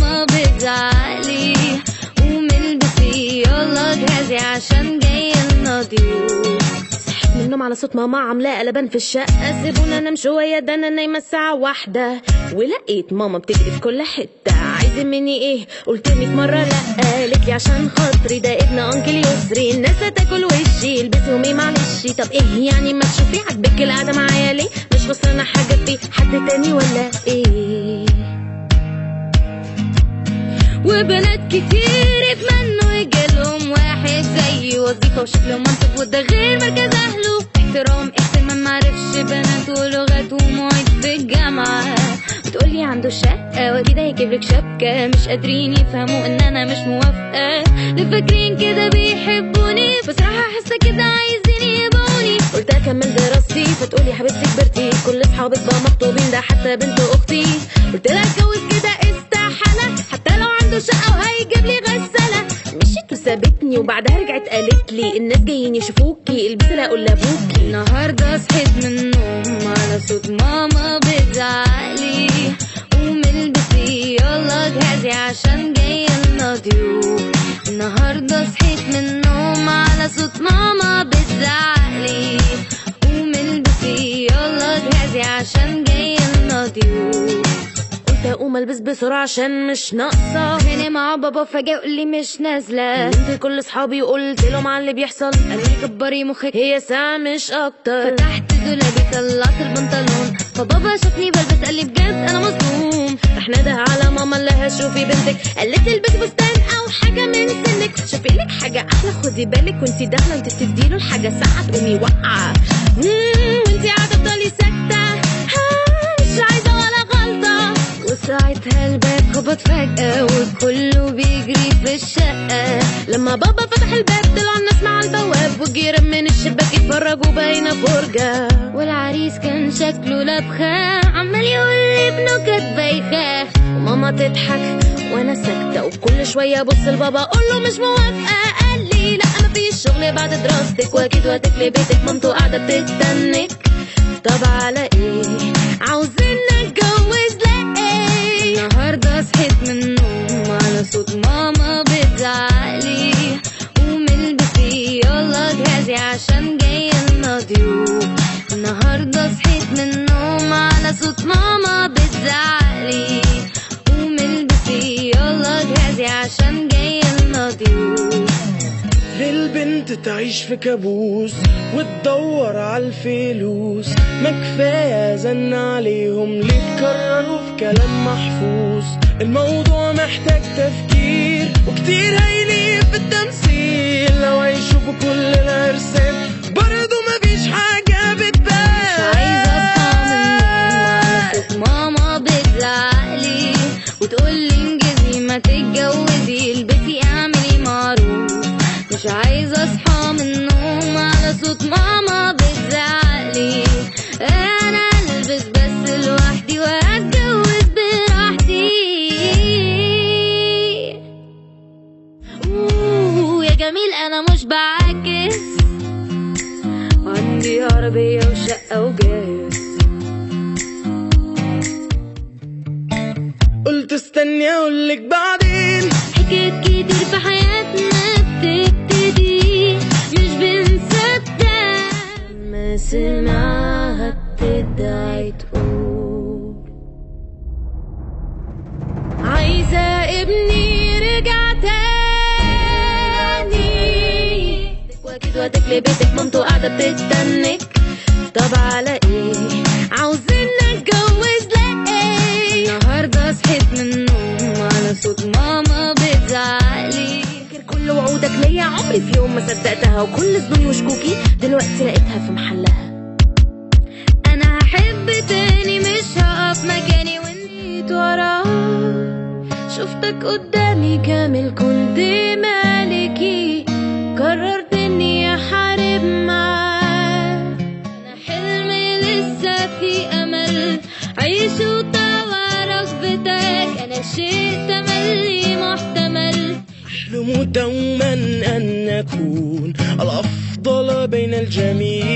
ماما بتزعقلي قومي البسي يلا جهزي عشان جاي لنا ضيوف. صحيت من النوم على صوت ماما عاملاه قلبان في الشقة، سيبونا انام شوية ده انا نايمة الساعة 1، ولقيت ماما بتجري في كل حتة عايزة مني ايه؟ قلت 100 مرة لا، قالت لي عشان خاطري ده ابن انكل يسري الناس هتاكل وشي البسي ومي معلش. طب ايه يعني ما تشوفي عجبك القعدة معايا ليه؟ مش خسرانة حاجة في حد تاني ولا ايه؟ وبنات كتير اتمنوا يجيلهم واحد زي وظيفة وشكله منصب وده غير مركز اهله. احترام اهتمام معرفش بنات ولغات ومواعيد في الجامعة، بتقولي عنده شقة واكيد هيجيبلك شبكة. مش قادرين يفهموا ان انا مش موافقة، اللي فاكرين كده بيحبوني بصراحة حاسة كده عايزين يبوني. قلت اكمل دراستي فتقولي حبيبتي كبرتي كل اصحابك بقى مخطوبين ده حتى بنت اختي. قلت لها اتجوز كده استحالة حتى لو عنده شقة وهيجيب لي غسالة. مشيت وسابتني وبعدها رجعت قالت لي الناس جايين يشوفوكي البسي لا اقول لابوكي. النهارده صحيت من النوم على صوت ماما بتزعقلي قومي البسي يلا جهزي عشان جاي لنا ضيوف. النهارده صحيت من النوم على صوت ماما بتزعقلي قومي البسي يلا جهزي عشان جاي لنا ضيوف. اقوم البس بسرعه عشان مش ناقصه هنا مع بابا فجاه يقول لي مش نازله. كلمت كل اصحابي قلت لهم على اللي بيحصل قالوا لي كبري مخك هي ساعه مش اكتر. فتحت دولابي طلعت البنطلون فبابا شافني بلبس قال لي بجد انا مصدوم. راح نده على ماما قال لها شوفي بنتك قالت لي البسي فستان او حاجه من سنك شوفي لك حاجه احلى خدي بالك وانتي داخله انت بتديله الحاجه ساعه تقومي واقعه وانتي قاعده بتضلي ساكته مش عايزه ولا غلطه. وساعتها الباب خبط فجأة وكله بيجري في الشقة. لما بابا فتح الباب طلع الناس مع البواب والجيران من الشباك يتفرجوا باينة فرجة. والعريس كان شكله لبخة عمال يقول لي بنكت بايخة وماما تضحك وانا ساكتة وكل شوية ابص لبابا اقول له مش موافقة. قال لي لا مفيش شغل بعد دراستك واكيد وهتكلي بيتك مامته قاعدة بتستنك. طب على ايه عاوزين نتجوز لا ايه؟ النهارده صحيت من النوم على صوت ماما بتزعقلي قومي البسي يلا جهزي عشان جاي لنا ضيوف. النهارده صحيت من النوم على صوت ماما بتزعقلي قومي البسي يلا جهزي عشان جاي لنا ضيوف. البنت تعيش في كابوس وتدور على الفلوس ما كفاية زن عليهم ليه تكرروا في كلام محفوظ. الموضوع محتاج تفكير وكتير هيلي في التمثيل لو هيشوفوا كل الارسام برضو مفيش حاجة بتبان. مش عايزة اصحى من النوم على صوت ماما بتزعقلي وتقولي انجزي ما تتجوزي البسي اعملي معروف. مش عايزة اصحى من النوم على صوت ماما بتزعقلي انا البس بس لوحدي واتجوز براحتي. يا جميل انا مش بعاكس عندي عربية وشقة وجاهز. قلت استني اقولك بعدين حكايات كتير في حياتنا بتبتدي مش بنصدق ما سمعها بتدعي تقول عايزة ابني رجع تاني واكيد وهتكلي بيتك مامته قاعدة بتستنك. طب على ايه عاوزين نتجوز لا ايه؟ النهارده صحيت من النوم على صوت ماما بتزعقلي فاكر كل وعودك ليا عمري في يوم ما صدقتها وكل ظنوني وشكوكي دلوقتي لقيتها في محلها. انا هحب تاني مش هقف مكاني وانت وراها شفتك قدامي كامل كنت مالكي قررت اني احارب معاك. انا حلمي لسه في امل عيش وطور رغبتك انا شيء تملي محتمل. احلم دوما ان نكون الافضل بين الجميع